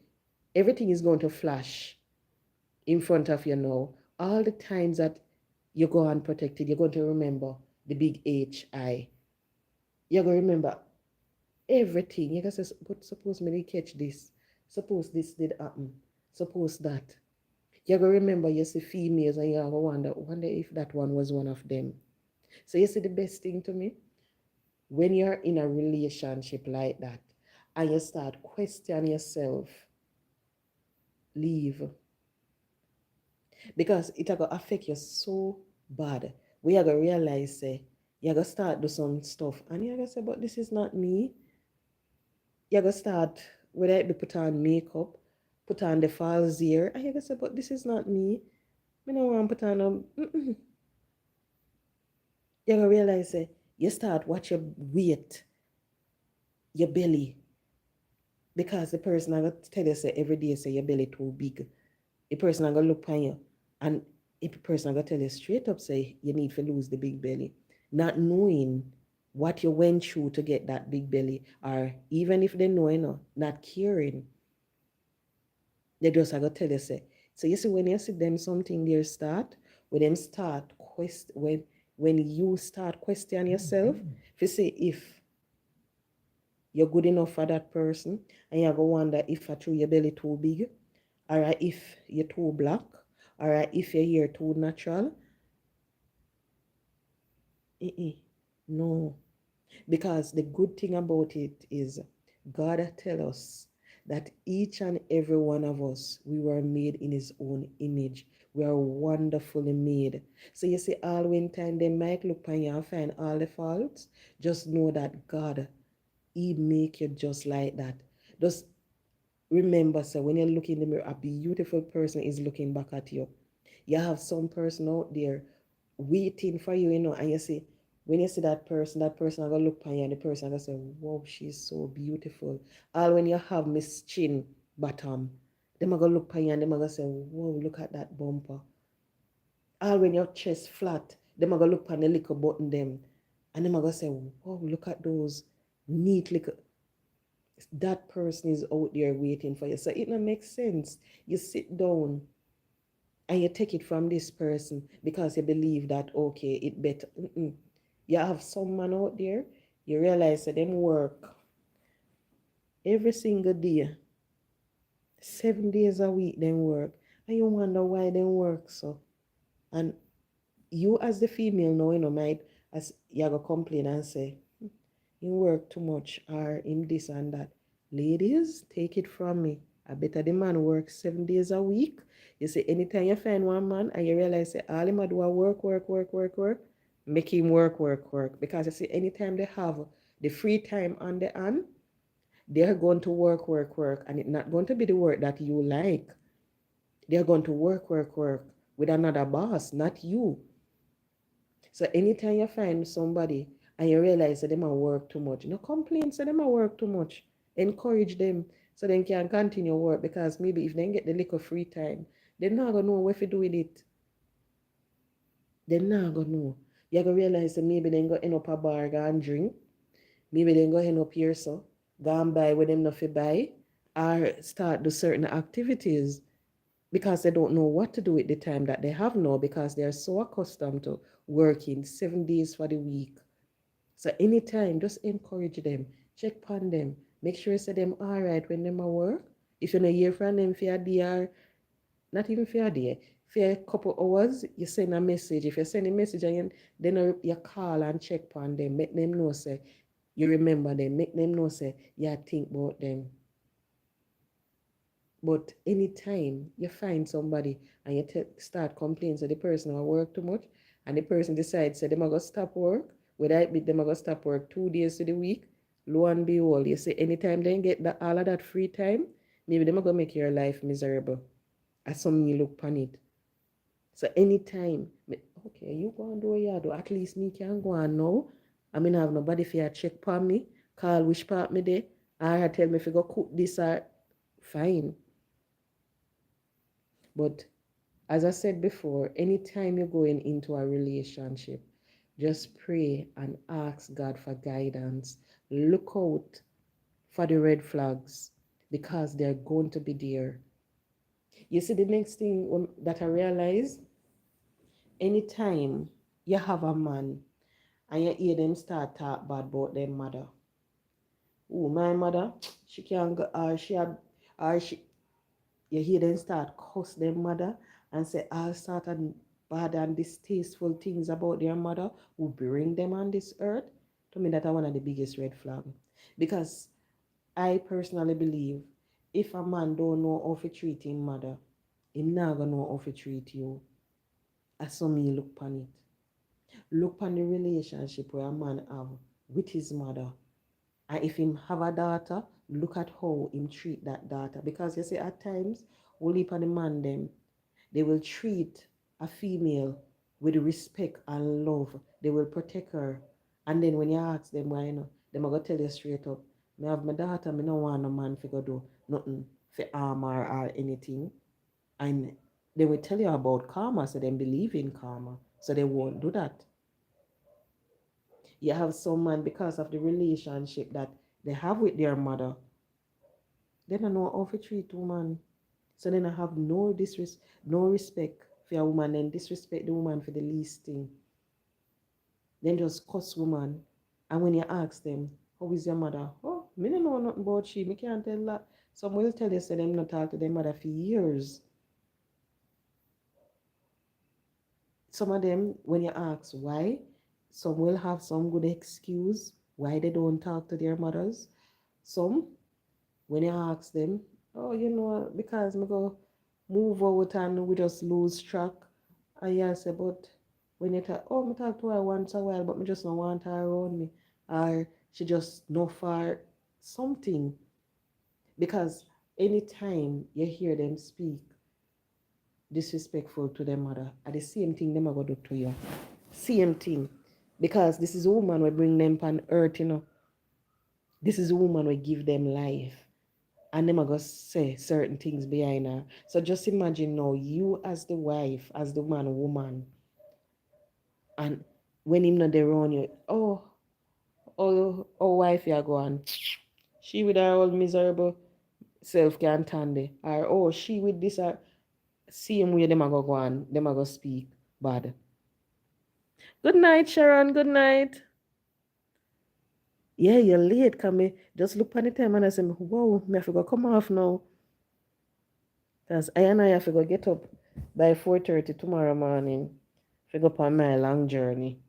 everything is going to flash in front of you now. All the times that you go unprotected, you're going to remember the big HI. You're going to remember everything. You can say, but suppose me they catch this. Suppose this did happen. Suppose that. You're going to remember you see females and you're going to wonder if that one was one of them. So you see the best thing to me? When you're in a relationship like that and you start questioning yourself, leave. because it going to affect you so bad. We are going to realize, say, you're going to start do some stuff, and you're going to say, but this is not me. You're going to start, whether it be put on makeup, put on the false ear, and you're going to say, but this is not me. I don't want to put on you're going to realize, say, you start watch your weight, your belly, because the person I got to tell you, say, every day, say, your belly too big. The person I got to look on you, and if the person I got to tell you straight up, say, you need to lose the big belly, not knowing what you went through to get that big belly, or even if they know, not caring, they just I got to tell you, say. So you see, when you see them something there start, when them start when you start questioning yourself, if you say if you're good enough for that person, and you go wonder if a true your belly too big, or if you're too black, or if your hair too natural. No, because the good thing about it is God tell us that each and every one of us, we were made in his own image. We are wonderfully made. So you see, all when time they might look on you and find all the faults, just know that God, he make you just like that. Just remember, so when you look in the mirror, a beautiful person is looking back at you. You have some person out there waiting for you, and you see, when you see that person are gonna look on you, and the person are gonna say, wow, she's so beautiful. All when you have Miss Chin bottom, them are gonna look on you and them are gonna say, whoa, look at that bumper. All when your chest flat, them are gonna look on the little button them, and them are gonna say, whoa, look at those neat little. That person is out there waiting for you. So it don't make sense. You sit down and you take it from this person because you believe that, okay, it better. You have some man out there, you realize that them work every single day, 7 days a week, them work, and you wonder why them work so. And you as the female now, might, as you go complain and say, him work too much or him this and that. Ladies, take it from me. I better the man work 7 days a week. You see, anytime you find one man and you realize that all him do a work, work, work, work, work, make him work, work, work. Because you see, anytime they have the free time on the hand, they're going to work, work, work. And it's not going to be the work that you like. They're going to work, work, work with another boss, not you. So anytime you find somebody and you realize that they might work too much, no complain, say they might work too much. Encourage them so they can continue work, because maybe if they get the little free time, they're not gonna know what to do with it. They're not gonna know. You're gonna realize that maybe they go end up a bar, go and drink. Maybe they go end up here so, go and buy with them nothing buy, or start do certain activities because they don't know what to do with the time that they have now, because they are so accustomed to working 7 days for the week. So anytime, just encourage them, check on them, make sure you say them all right when them at work. If you don't hear from them for a day, or not even for a day, for a couple hours, you send a message. If you send a message and then you call and check on them, make them know, say, you remember them, make them know, say, you think about them. But anytime you find somebody and you start complaining, so the person will work too much, and the person decides, so they're going to stop work, whether it be them going to stop work 2 days to the week, lo and behold, you see, anytime they get all of that free time, maybe they're going to make your life miserable. As some you look upon it. So anytime, okay, you go and do what you do, at least me can go on now. I mean, I have nobody for check upon me, call which part me there, or tell me if you go cook this, or fine. But as I said before, anytime you're going into a relationship, just pray and ask God for guidance. Look out for the red flags because they're going to be there. You see, the next thing that I realize, anytime you have a man and you hear them start talk bad about their mother. Oh, my mother, she can't go, or she, you hear them start cuss their mother and say all sort of bad and distasteful things about their mother who bring them on this earth. To me, that's one of the biggest red flags. Because I personally believe if a man don't know how to treat his mother, him not gonna know how to treat you. As so me look upon it. Look upon the relationship where a man have with his mother. And if him have a daughter, look at how him treat that daughter. Because you see at times, only upon the man them, they will treat a female with respect and love. They will protect her. And then when you ask them why, them are going to tell you straight up, me have my daughter, me no want no man to go do nothing for harm or anything. And they will tell you about karma, so they believe in karma. So they won't do that. You have some man, because of the relationship that they have with their mother, they don't know how to treat woman. So then I have no respect for a woman, and disrespect the woman for the least thing. Then just cuss woman. And when you ask them, how is your mother? Oh, me don't know nothing about she. Me can't tell that. Some will tell you, say them not talk to their mother for years. Some of them, when you ask why, some will have some good excuse why they don't talk to their mothers. Some, when you ask them, oh, because me go move out and we just lose track. And you say, but when you talk, oh, me talk to her once a while, but me just don't want her around me. Or she just no far something. Because anytime you hear them speak disrespectful to their mother, at the same thing them are going to do to you. Same thing. Because this is a woman we bring them on earth. This is a woman we give them life. And them are going to say certain things behind her. So just imagine now, you as the wife, as the woman, and when him not there on you, oh, wife, you go on. She with her old miserable self can't stand it. Or, oh, she with this, same way them are go on, them are go speak bad. Good night, Sharon, good night. Yeah, you're late, come just look on the time and I say, whoa, me have to go come off now. Because I have to go get up by 4:30 tomorrow morning to go on my long journey.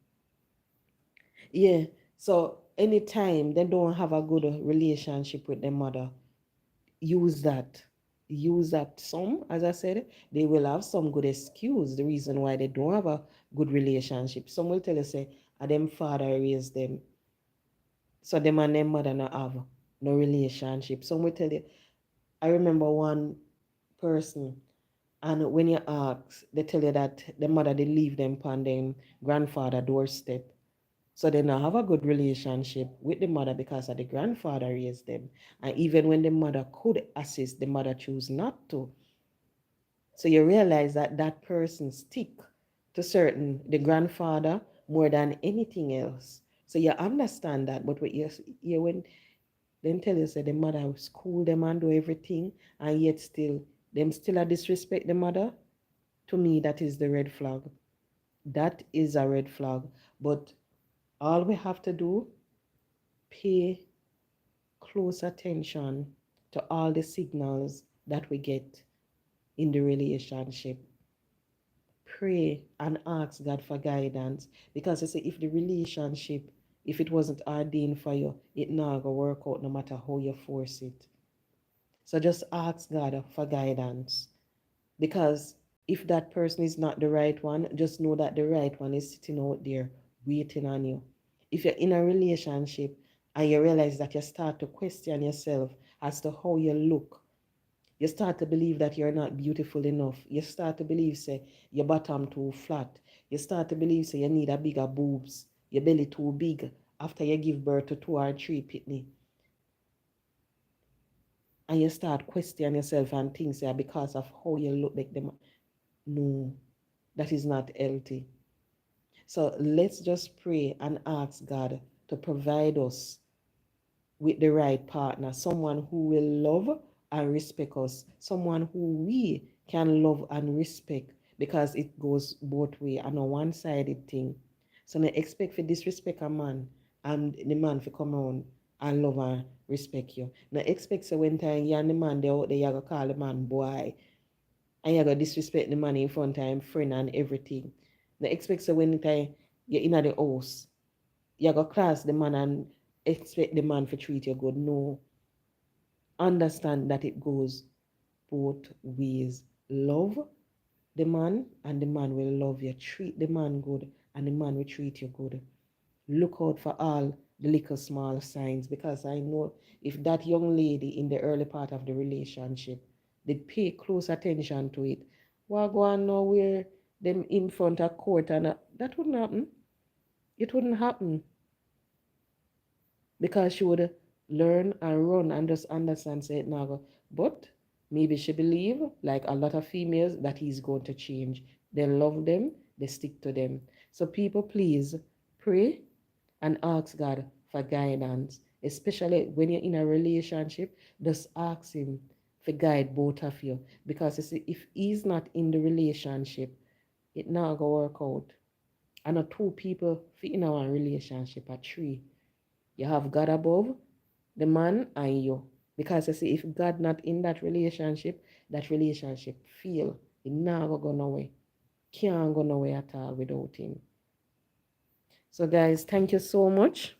Yeah, so anytime they don't have a good relationship with their mother, use that. Use that. Some, as I said, they will have some good excuse, the reason why they don't have a good relationship. Some will tell you, say, them father raised them. So them and their mother not have no relationship. Some will tell you, I remember one person, and when you ask, they tell you that the mother they leave them on them grandfather doorstep. So they now have a good relationship with the mother because of the grandfather raised them. And even when the mother could assist, the mother choose not to. So you realize that that person stick to the grandfather more than anything else. So you understand that, but what you when then tell you say the mother school them and do everything, and yet still them still a disrespect the mother. To me, that is the red flag. That is a red flag. But all we have to do, pay close attention to all the signals that we get in the relationship. Pray and ask God for guidance. Because you see, if the relationship, if it wasn't ordained for you, it not gonna work out no matter how you force it. So just ask God for guidance. Because if that person is not the right one, just know that the right one is sitting out there waiting on you. If you're in a relationship and you realize that you start to question yourself as to how you look, you start to believe that you're not beautiful enough. You start to believe, say, your bottom too flat. You start to believe, say, you need a bigger boobs. Your belly too big after you give birth to 2 or 3 pitney. And you start questioning yourself and things, say, because of how you look like them. No, that is not healthy. So let's just pray and ask God to provide us with the right partner, someone who will love and respect us, someone who we can love and respect, because it goes both way and a one-sided thing. So I expect for disrespect a man and the man to come on and love and respect you. Now expect so when time you and the man they out there, you gonna call the man boy and you gonna disrespect the man in front of him friend and everything. Now expect so when time you're in the house, you gonna class the man and expect the man to treat you good. No. Understand that it goes both ways. Love the man, and the man will love you. Treat the man good, and the man will treat you good. Look out for all the little small signs, because I know if that young lady in the early part of the relationship did pay close attention to it, what go on now where them in front of court, and that wouldn't happen. It wouldn't happen, because she would learn and run and just understand, say it now. But maybe she believe, like a lot of females, that he's going to change. They love them, they stick to them. So people, please pray and ask God for guidance, especially when you're in a relationship. Just ask him to guide both of you, because you see, if he's not in the relationship, it not gonna work out. And not two people fit in our relationship are three. You have God above, the man, and you. Because you see, if God not in that relationship fail. It not go nowhere. Can't go nowhere at all without him. So guys, thank you so much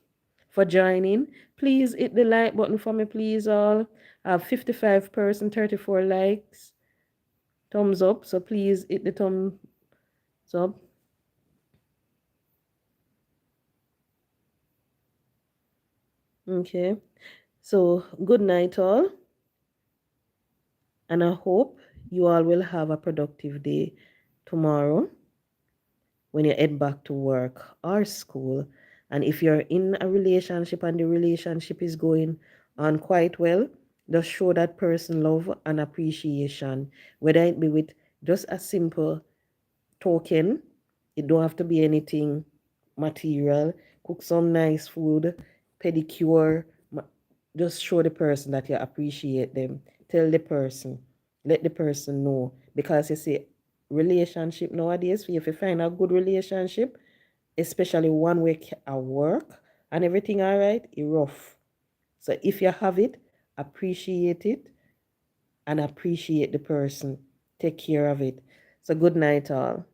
for joining. Please hit the like button for me, please all. I have 55%, 34 likes, thumbs up. So please hit the thumbs up. Okay. So good night all. And I hope you all will have a productive day tomorrow when you head back to work or school. And if you're in a relationship and the relationship is going on quite well, just show that person love and appreciation, whether it be with just a simple token. It don't have to be anything material. Cook some nice food, pedicure. Just show the person that you appreciate them. Tell the person, let the person know. Because you see, relationship nowadays, if you find a good relationship, especially one week at work and everything all right, it rough. So if you have it, appreciate it and appreciate the person. Take care of it. So good night all.